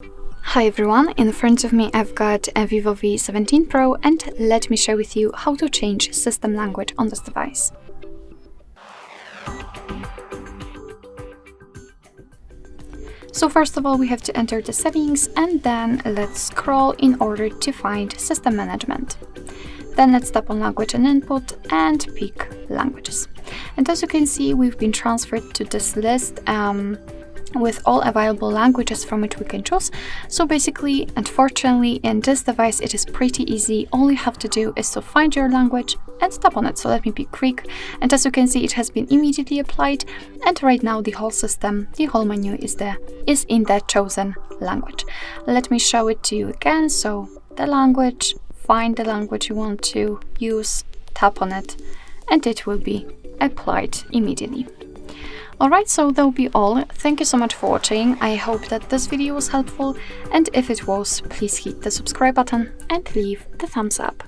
Hi everyone, in front of me I've got a Vivo V17 Pro and let me share with you how to change system language on this device. So first of all we have to enter the settings and then let's scroll in order to find system management. Then let's tap on language and input and pick languages. And as you can see we've been transferred to this list with all available languages from which we can choose. So basically, unfortunately, in this device it is pretty easy. All you have to do is to find your language and tap on it. So let me pick Greek, and as you can see it has been immediately applied, and right now the whole system, the whole menu is in the chosen language. Let me show it to you again. So the language, find the language you want to use, tap on it, and it will be applied immediately. Alright, so that will be all. Thank you so much for watching. I hope that this video was helpful, and if it was, please hit the subscribe button and leave the thumbs up.